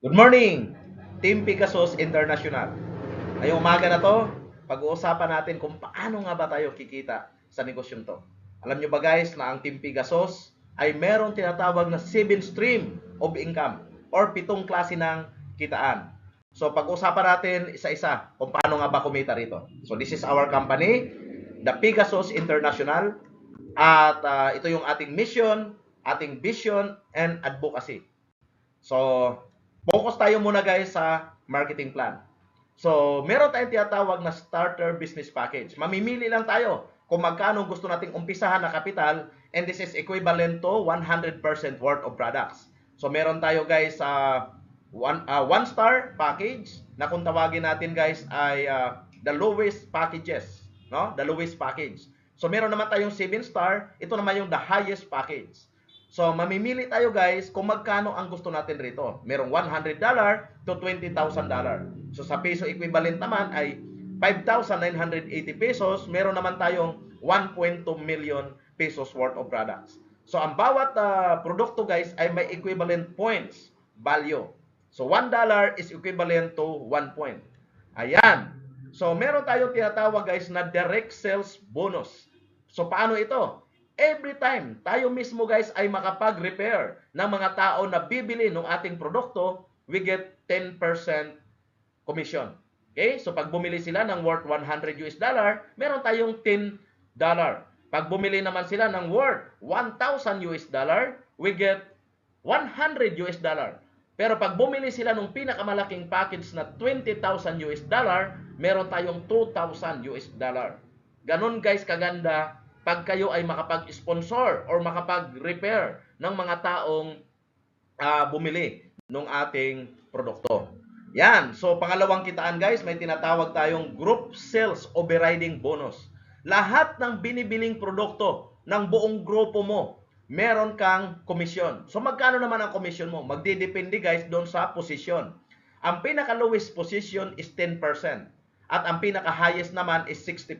Good morning, Team Pegasus International. Ngayong umaga na to, pag-uusapan natin kung paano nga ba tayo kikita sa negosyong to. Alam nyo ba guys na ang Team Pegasus ay meron tinatawag na 7 stream of income or 7 klase ng kitaan. So pag-uusapan natin isa-isa kung paano nga ba kumita rito. So this is our company, the Pegasus International, at ito yung ating mission, ating vision, and advocacy. So, focus tayo muna guys sa marketing plan. So, meron tayong tinatawag na starter business package. Mamimili lang tayo kung magkano gusto nating umpisahan na kapital, and this is equivalent to 100% worth of products. So, meron tayo guys sa one star package na kung tawagin natin guys ay the lowest packages, no? The lowest package. So, meron naman tayong 7 star, ito naman yung the highest package. So, mamimili tayo guys kung magkano ang gusto natin rito. Merong $100 to $20,000. So, sa peso equivalent naman ay 5,980 pesos. Meron naman tayong 1.2 million pesos worth of products. So, ang bawat produkto guys ay may equivalent points value. So, $1 is equivalent to 1 point. Ayan. So, meron tayong tinatawag guys na direct sales bonus. So, paano ito? Every time tayo mismo guys ay makapag-repair ng mga tao na bibili ng ating produkto, we get 10% commission. Okay? So pag bumili sila ng worth $100, meron tayong $10. Pag bumili naman sila ng worth $1,000, we get $100. Pero pag bumili sila ng pinakamalaking package na $20,000, meron tayong $2,000. Ganon guys kaganda pag kayo ay makapag-sponsor or makapag-repair ng mga taong bumili ng ating produkto. Yan. So, pangalawang kitaan guys, may tinatawag tayong group sales overriding bonus. Lahat ng binibiling produkto ng buong grupo mo, meron kang komisyon. So, magkano naman ang komisyon mo? Magdidepende guys doon sa position. Ang pinaka-lowest position is 10%. At ang pinaka-highest naman is 60%.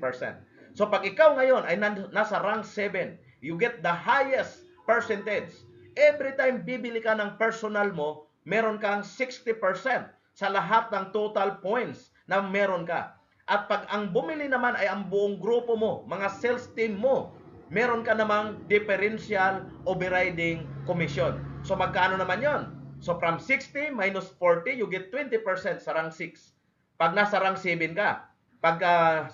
So pag ikaw ngayon ay nasa rank 7, you get the highest percentage. Every time bibili ka ng personal mo, meron kang 60% sa lahat ng total points na meron ka. At pag ang bumili naman ay ang buong grupo mo, mga sales team mo, meron ka namang differential overriding commission. So magkano naman yon? So from 60 minus 40, you get 20% sa rank 6. Pag nasa rank 7 ka, pag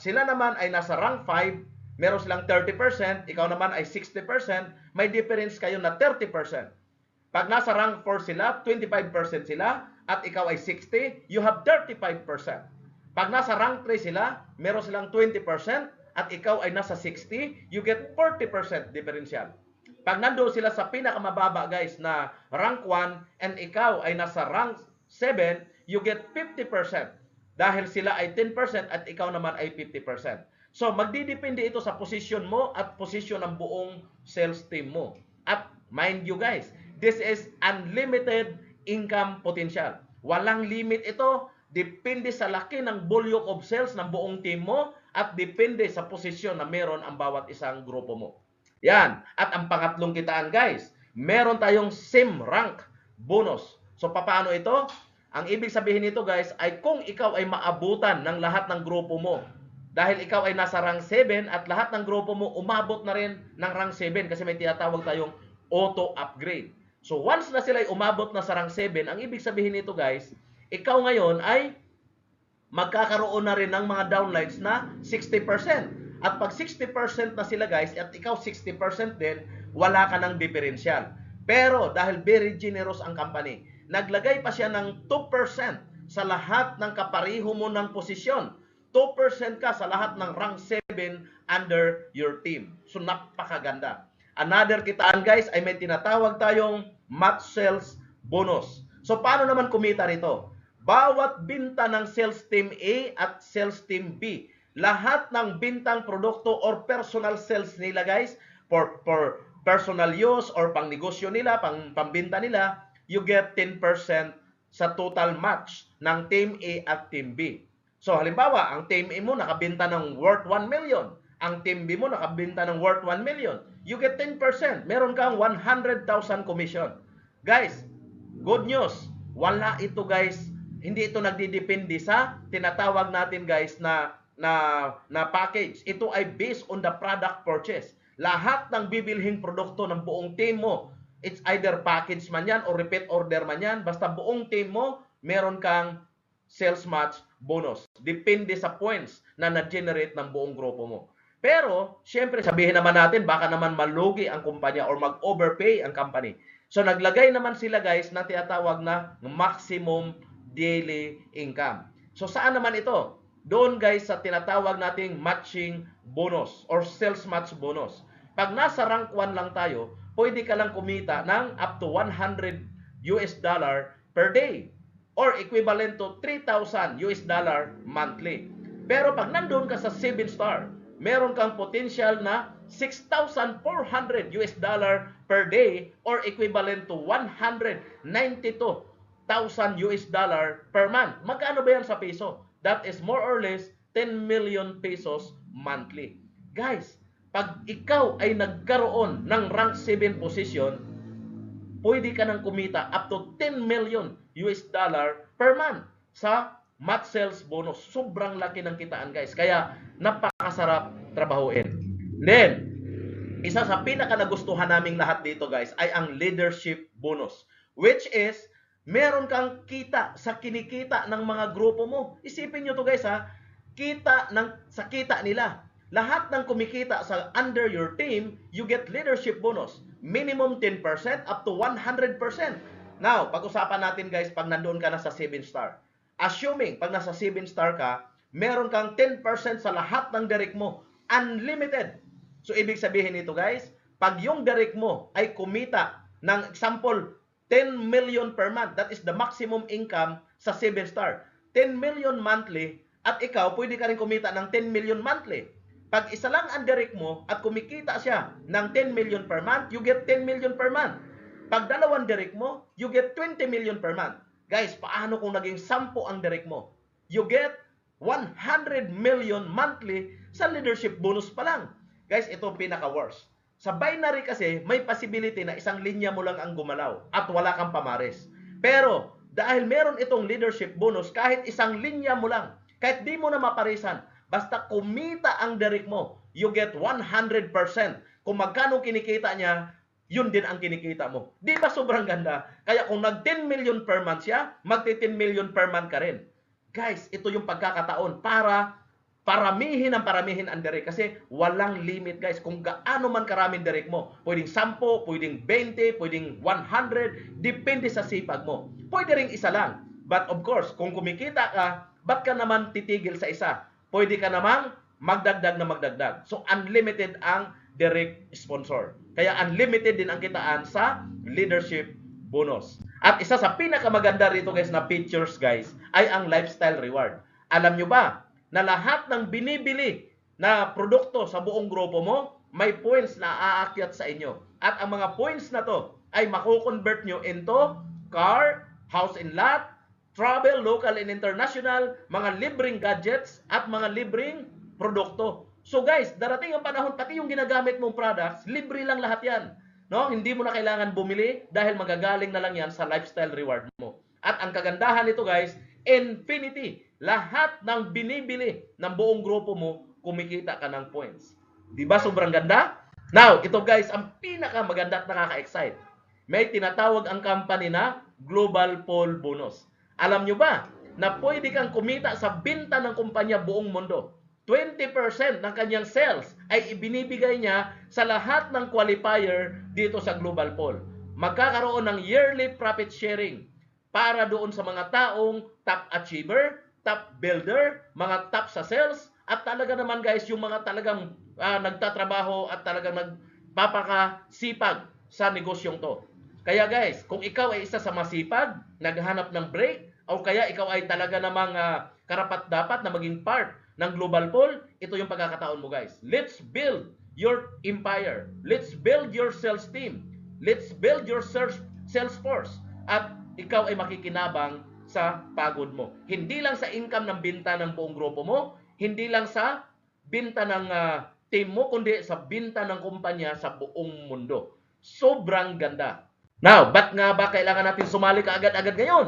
sila naman ay nasa rank 5, meron silang 30%, ikaw naman ay 60%, may difference kayo na 30%. Pag nasa rank 4 sila, 25% sila, at ikaw ay 60, you have 35%. Pag nasa rank 3 sila, meron silang 20%, at ikaw ay nasa 60, you get 40% differential. Pag nandoon sila sa pinakamababa guys na rank 1, and ikaw ay nasa rank 7, you get 50%. Dahil sila ay 10% at ikaw naman ay 50%. So, magdidepende ito sa position mo at position ng buong sales team mo. At mind you guys, this is unlimited income potential. Walang limit ito. Depende sa laki ng volume of sales ng buong team mo at depende sa posisyon na meron ang bawat isang grupo mo. Yan. At ang pangatlong kitaan guys, meron tayong SIM rank bonus. So, paano ito? Ang ibig sabihin nito guys ay kung ikaw ay maabutan ng lahat ng grupo mo, dahil ikaw ay nasa rank 7 at lahat ng grupo mo umabot na rin ng rank 7 kasi may tinatawag tayong auto upgrade. So once na sila ay umabot na sa rank 7, ang ibig sabihin nito guys, ikaw ngayon ay magkakaroon na rin ng mga downlines na 60%. At pag 60% na sila guys at ikaw 60% din, wala ka ng differential. Pero dahil very generous ang company, naglagay pa siya ng 2% sa lahat ng kapariho mo ng posisyon. 2% ka sa lahat ng rank 7 under your team. So napakaganda. Another kitaan guys ay may tinatawag tayong match sales bonus. So paano naman kumita rito? Bawat binta ng sales team A at sales team B, lahat ng bintang produkto or personal sales nila guys, for personal use or pang negosyo nila, pambinta nila, you get 10% sa total match ng Team A at Team B. So halimbawa, ang Team A mo nakabenta ng worth 1 million, ang Team B mo nakabenta ng worth 1 million, you get 10%. Meron kang 100,000 commission. Guys, good news, Wala ito guys, hindi ito nagdidepende sa tinatawag natin guys na package. Ito ay based on the product purchase. Lahat ng bibilhing produkto ng buong team mo, it's either package man yan or repeat order man yan, basta buong team mo, meron kang sales match bonus. Depende sa points na na-generate ng buong grupo mo. Pero, syempre, sabihin naman natin, baka naman malugi ang kumpanya or mag-overpay ang company. So, naglagay naman sila guys na tinatawag na maximum daily income. So, saan naman ito? Doon guys sa tinatawag nating matching bonus or sales match bonus. Pag nasa rank 1 lang tayo, pwede ka lang kumita ng up to $100 per day or equivalent to $3,000 monthly. Pero pag nandoon ka sa 7 star, meron kang potential na $6,400 per day or equivalent to $192,000 per month. Magkano ba yan sa peso? That is more or less 10 million pesos monthly. Guys, pag ikaw ay nagkaroon ng rank 7 position, pwede ka nang kumita up to 10 million per month sa match sales bonus. Sobrang laki ng kitaan guys. Kaya napakasarap trabahuin. Then, isa sa pinaka nagustuhan naming lahat dito guys ay ang leadership bonus. Which is, meron kang kita sa kinikita ng mga grupo mo. Isipin nyo to guys ha. Sa kita nila. Lahat ng kumikita sa under your team, you get leadership bonus. Minimum 10% up to 100%. Now, pag-usapan natin guys pag nandoon ka na sa 7 star. Assuming pag nasa 7 star ka, meron kang 10% sa lahat ng direct mo. Unlimited. So, ibig sabihin nito guys, pag yung direct mo ay kumita ng example, 10 million per month, that is the maximum income sa 7 star. 10 million monthly at ikaw pwede ka rin kumita ng 10 million monthly. Pag isa lang ang direct mo at kumikita siya ng 10 million per month, you get 10 million per month. Pag dalawang direct mo, you get 20 million per month. Guys, paano kung naging 10 ang direct mo? You get 100 million monthly sa leadership bonus pa lang. Guys, ito pinaka-worst. Sa binary kasi, may possibility na isang linya mo lang ang gumalaw at wala kang pamares. Pero, dahil meron itong leadership bonus, kahit isang linya mo lang, kahit di mo na maparisan, basta kumita ang direct mo, you get 100%. Kung magkano kinikita niya, yun din ang kinikita mo. Di ba sobrang ganda? Kaya kung nag 10 million per month siya, magti 10 million per month ka rin. Guys, ito yung pagkakataon para paramihin ang direct kasi walang limit guys. Kung gaano man karaming direct mo, pwedeng 10, pwedeng 20, pwedeng 100, depende sa sipag mo. Pwede ring isa lang. But of course, kung kumikita ka, ba't ka naman titigil sa isa? Pwede ka namang magdagdag. So unlimited ang direct sponsor. Kaya unlimited din ang kitaan sa leadership bonus. At isa sa pinakamaganda rito guys na features guys ay ang lifestyle reward. Alam nyo ba na lahat ng binibili na produkto sa buong grupo mo may points na aakyat sa inyo. At ang mga points na to ay makukonvert nyo into car, house and lot, travel, local and international, mga libreng gadgets at mga libreng produkto. So guys, darating ang panahon, pati yung ginagamit mong products, libre lang lahat yan. No? Hindi mo na kailangan bumili dahil magagaling na lang yan sa lifestyle reward mo. At ang kagandahan nito guys, infinity. Lahat ng binibili ng buong grupo mo, kumikita ka ng points. Di ba sobrang ganda? Now, ito guys, ang pinakamaganda at nakaka-excite. May tinatawag ang company na Global Poll Bonus. Alam nyo ba na pwede kang kumita sa binta ng kumpanya buong mundo? 20% ng kanyang sales ay ibinibigay niya sa lahat ng qualifier dito sa Global Poll. Magkakaroon ng yearly profit sharing para doon sa mga taong top achiever, top builder, mga top sa sales, at talaga naman guys, yung mga talagang nagtatrabaho at talagang nagpapakasipag sa negosyong to. Kaya guys, kung ikaw ay isa sa masipag, naghahanap ng break, o kaya ikaw ay talaga namang karapat-dapat na maging part ng Global Poll, ito yung pagkakataon mo guys. Let's build your empire. Let's build your sales team. Let's build your sales force. At ikaw ay makikinabang sa pagod mo. Hindi lang sa income ng binta ng buong grupo mo, hindi lang sa binta ng team mo, kundi sa binta ng kumpanya sa buong mundo. Sobrang ganda. Now, ba't nga ba kailangan natin sumali ka agad-agad ngayon?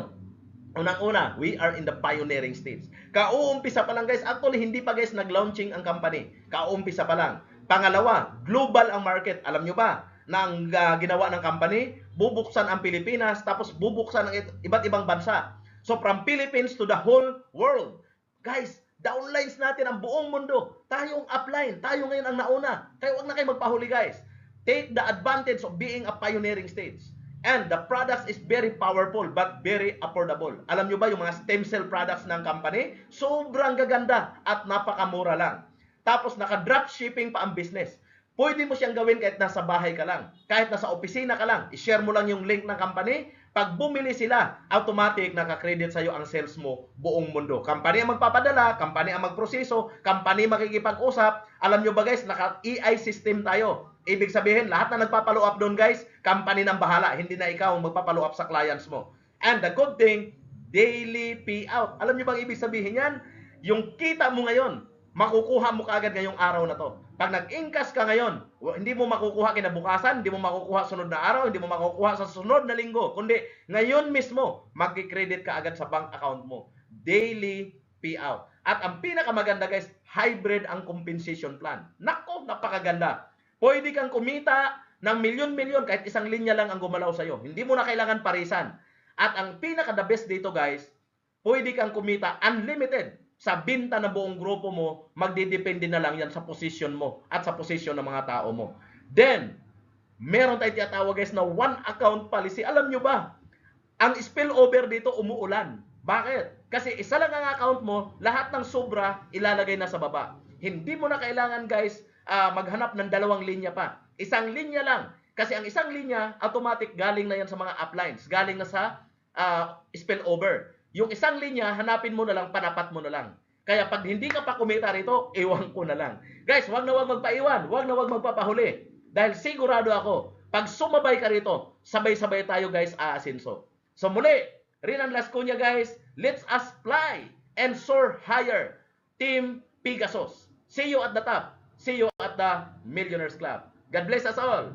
Unang-una, we are in the pioneering stage. Kauumpisa pa lang guys. Actually, hindi pa guys nag-launching ang company. Kauumpisa pa lang. Pangalawa, global ang market. Alam nyo ba na ang ginawa ng company, bubuksan ang Pilipinas, tapos bubuksan ang iba't ibang bansa. So from Philippines to the whole world. Guys, downlines natin ang buong mundo. Tayong upline. Tayo ngayon ang nauna. Kaya huwag na kayo magpahuli guys. Take the advantage of being a pioneering stage. And the products is very powerful but very affordable. Alam nyo ba yung mga stem cell products ng company? Sobrang gaganda at napakamura lang. Tapos naka-drop shipping pa ang business. Pwede mo siyang gawin kahit nasa bahay ka lang. Kahit nasa opisina ka lang. I-share mo lang yung link ng company. Pag bumili sila, automatic naka-credit sa'yo ang sales mo buong mundo. Company ang magpapadala, company ang magproseso, company makikipag-usap. Alam nyo ba guys, naka-EI system tayo. Ibig sabihin, lahat na nagpapalo up doon guys, company nang bahala. Hindi na ikaw ang magpapalo up sa clients mo. And the good thing, daily payout. Alam nyo bang ibig sabihin yan? Yung kita mo ngayon, makukuha mo kaagad ngayong araw na to. Pag nag-incas ka ngayon, hindi mo makukuha kinabukasan, hindi mo makukuha sunod na araw, hindi mo makukuha sa sunod na linggo, kundi ngayon mismo, mag-credit ka agad sa bank account mo. Daily payout. At ang pinakamaganda guys, hybrid ang compensation plan. Nako, napakaganda. Pwede kang kumita ng milyon-milyon kahit isang linya lang ang gumalaw sa'yo. Hindi mo na kailangan parisan. At ang pinaka-the best dito guys, pwede kang kumita unlimited. Sa binta ng buong grupo mo, magdidepende na lang yan sa position mo at sa position ng mga tao mo. Then, meron tayong tinatawag guys na one account policy. Alam nyo ba, ang spillover dito umuulan. Bakit? Kasi isa lang ang account mo, lahat ng sobra ilalagay na sa baba. Hindi mo na kailangan guys maghanap ng dalawang linya pa. Isang linya lang. Kasi ang isang linya, automatic galing na yan sa mga uplines. Galing na sa spillover. Yung isang linya, hanapin mo na lang, panapat mo na lang. Kaya pag hindi ka pa kumita rito, iwan ko na lang. Guys, wag na wag magpaiwan. Wag na wag magpapahuli. Dahil sigurado ako, pag sumabay ka rito, sabay-sabay tayo guys aasinso. So muli, Rinan Las Cunha guys, let's us fly and soar higher. Team Pegasus. See you at the top. See you at the Millionaires Club. God bless us all.